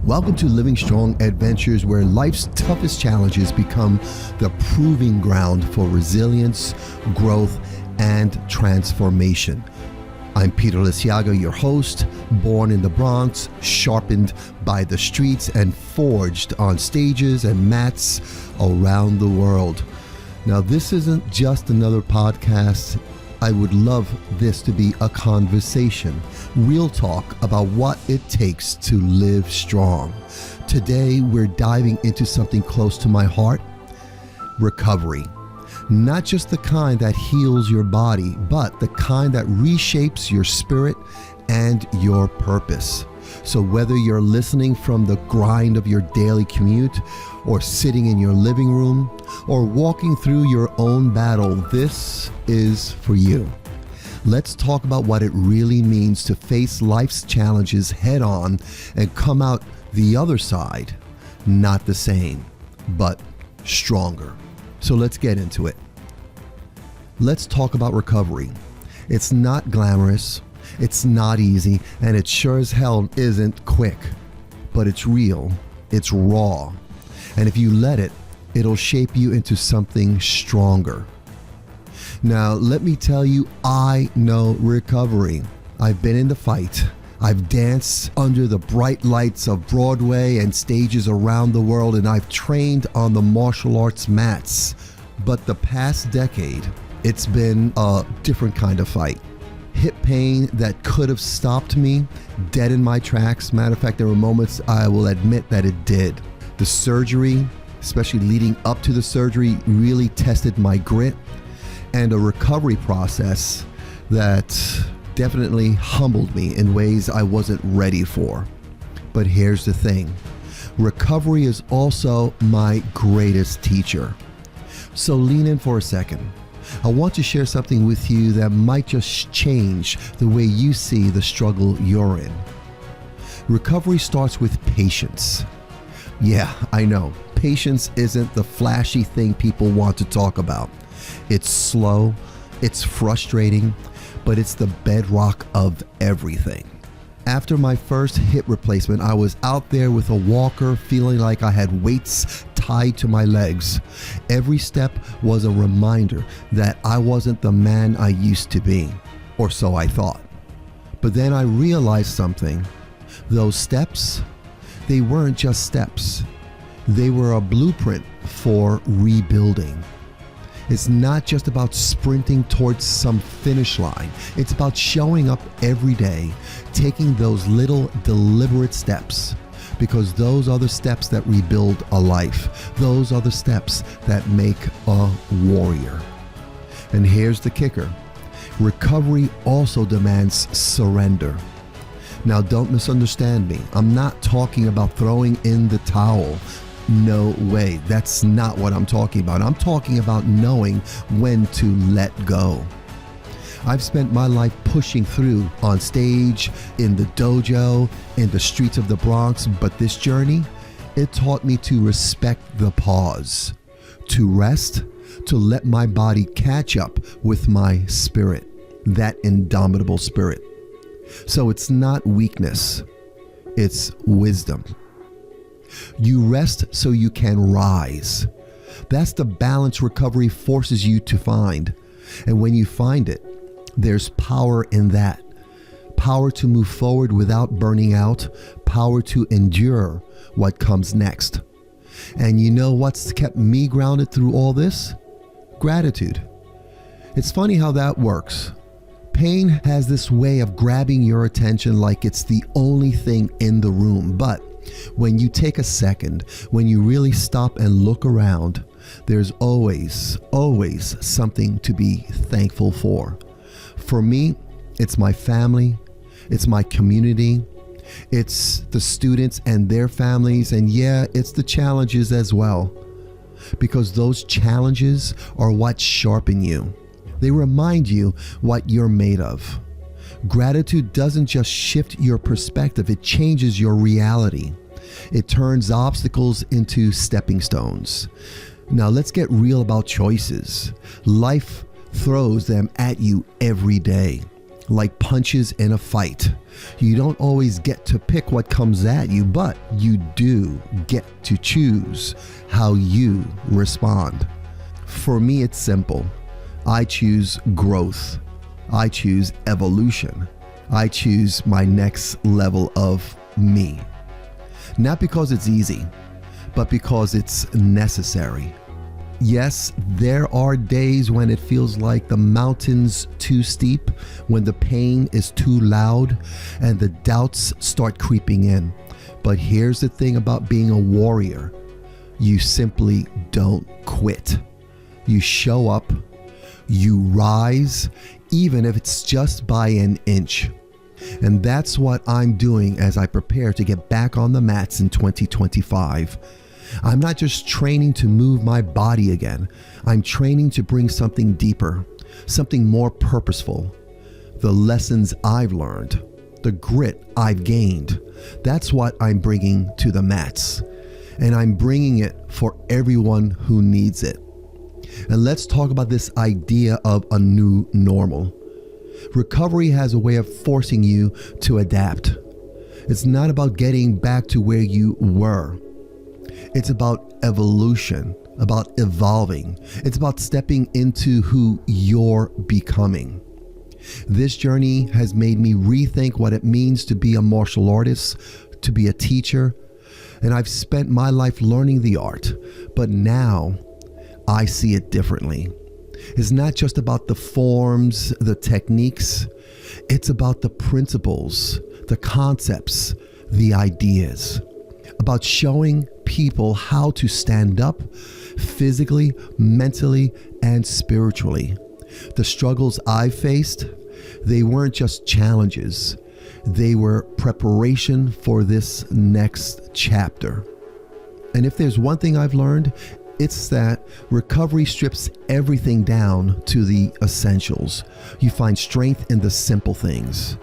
Welcome to Living Strong Adventures, where life's toughest challenges become the proving ground for resilience, growth, and transformation. I'm Peter Liciaga, your host, born in the Bronx, sharpened by the streets, and forged on stages and mats around the world. Now, this isn't just another podcast. I would love this to be a conversation, real talk about what it takes to live strong. Today, we're diving into something close to my heart: recovery. Not just the kind that heals your body, but the kind that reshapes your spirit and your purpose. So whether you're listening from the grind of your daily commute, or sitting in your living room, or walking through your own battle, this is for you. Let's talk about what it really means to face life's challenges head on and come out the other side, not the same, but stronger. So let's get into it. Let's talk about recovery. It's not glamorous, it's not easy, and it sure as hell isn't quick. But it's real, it's raw, and if you let it, it'll shape you into something stronger. Now, let me tell you, I know recovery. I've been in the fight. I've danced under the bright lights of Broadway and stages around the world, and I've trained on the martial arts mats. But the past decade, it's been a different kind of fight. Hip pain that could have stopped me dead in my tracks. Matter of fact, there were moments I will admit that it did. The surgery, especially leading up to the surgery, really tested my grit, and a recovery process that definitely humbled me in ways I wasn't ready for. But here's the thing: recovery is also my greatest teacher. So lean in for a second. I want to share something with you that might just change the way you see the struggle you're in. Recovery starts with patience. Yeah, I know. Patience isn't the flashy thing people want to talk about. It's slow, it's frustrating, but it's the bedrock of everything. After my first hip replacement, I was out there with a walker, feeling like I had weights tied to my legs. Every step was a reminder that I wasn't the man I used to be, or so I thought. But then I realized something. Those steps, they weren't just steps. They were a blueprint for rebuilding. It's not just about sprinting towards some finish line. It's about showing up every day, taking those little deliberate steps, because those are the steps that rebuild a life. Those are the steps that make a warrior. And here's the kicker: recovery also demands surrender. Now, don't misunderstand me. I'm not talking about throwing in the towel. No way. That's not what I'm talking about. I'm talking about knowing when to let go. I've spent my life pushing through on stage, in the dojo, in the streets of the Bronx, but this journey, it taught me to respect the pause, to rest, to let my body catch up with my spirit, that indomitable spirit. So it's not weakness, it's wisdom. You rest so you can rise. That's the balance recovery forces you to find. And when you find it, there's power in that. Power to move forward without burning out. Power to endure what comes next. And you know what's kept me grounded through all this? Gratitude. It's funny how that works. Pain has this way of grabbing your attention like it's the only thing in the room. But when you take a second, when you really stop and look around, there's always something to be thankful for. For me, it's my family, it's my community, it's the students and their families, and yeah, it's the challenges as well. Because those challenges are what sharpen you. They remind you what you're made of. Gratitude doesn't just shift your perspective, it changes your reality. It turns obstacles into stepping stones. Now let's get real about choices. Life throws them at you every day. like punches in a fight. You don't always get to pick what comes at you, but you do get to choose how you respond. For me, it's simple. I choose growth. I choose evolution. I choose my next level of me. Not because it's easy, but because it's necessary. Yes, there are days when it feels like the mountain's too steep, when the pain is too loud, and the doubts start creeping in. But here's the thing about being a warrior. You simply don't quit. You show up, you rise, even if it's just by an inch. And that's what I'm doing as I prepare to get back on the mats in 2025. I'm not just training to move my body again. I'm training to bring something deeper, something more purposeful. The lessons I've learned, the grit I've gained, that's what I'm bringing to the mats. And I'm bringing it for everyone who needs it. And let's talk about this idea of a new normal. Recovery has a way of forcing you to adapt. It's not about getting back to where you were. It's about evolution, about evolving. It's about stepping into who you're becoming. This journey has made me rethink what it means to be a martial artist, to be a teacher, and I've spent my life learning the art, but now I see it differently. It's not just about the forms, the techniques. It's about the principles, the concepts, the ideas. About showing people how to stand up physically, mentally, and spiritually. The struggles I faced, they weren't just challenges. They were preparation for this next chapter. And if there's one thing I've learned, it's that recovery strips everything down to the essentials. You find strength in the simple things,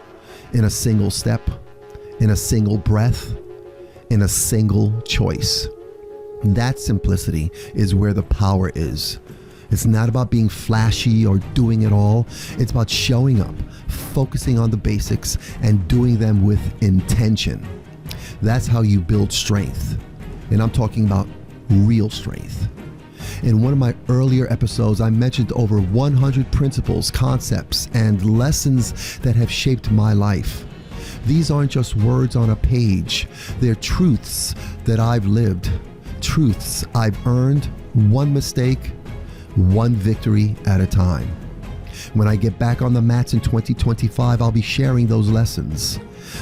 in a single step, in a single breath, in a single choice. That simplicity is where the power is. It's not about being flashy or doing it all. It's about showing up, focusing on the basics, and doing them with intention. That's how you build strength. And I'm talking about real strength. In one of my earlier episodes, I mentioned over 100 principles, concepts, and lessons that have shaped my life. These aren't just words on a page. They're truths that I've lived, truths I've earned, one mistake, one victory at a time. When I get back on the mats in 2025, I'll be sharing those lessons,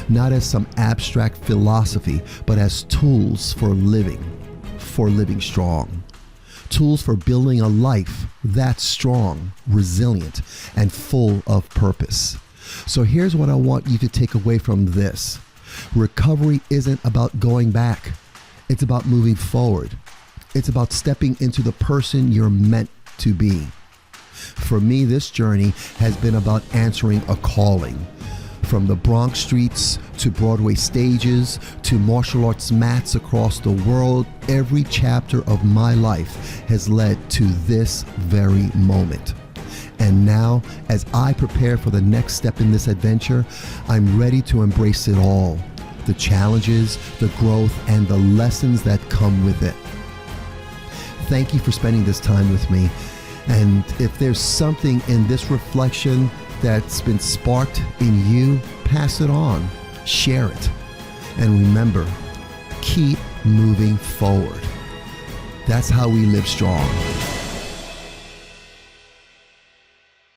not as some abstract philosophy, but as tools for living strong. Tools for building a life that's strong, resilient, and full of purpose. So here's what I want you to take away from this. Recovery isn't about going back. It's about moving forward. It's about stepping into the person you're meant to be. For me, this journey has been about answering a calling. From the Bronx streets to Broadway stages to martial arts mats across the world, every chapter of my life has led to this very moment. And now, as I prepare for the next step in this adventure, I'm ready to embrace it all. The challenges, the growth, and the lessons that come with it. Thank you for spending this time with me. And if there's something in this reflection that's been sparked in you, pass it on, share it. And remember, keep moving forward. That's how we live strong.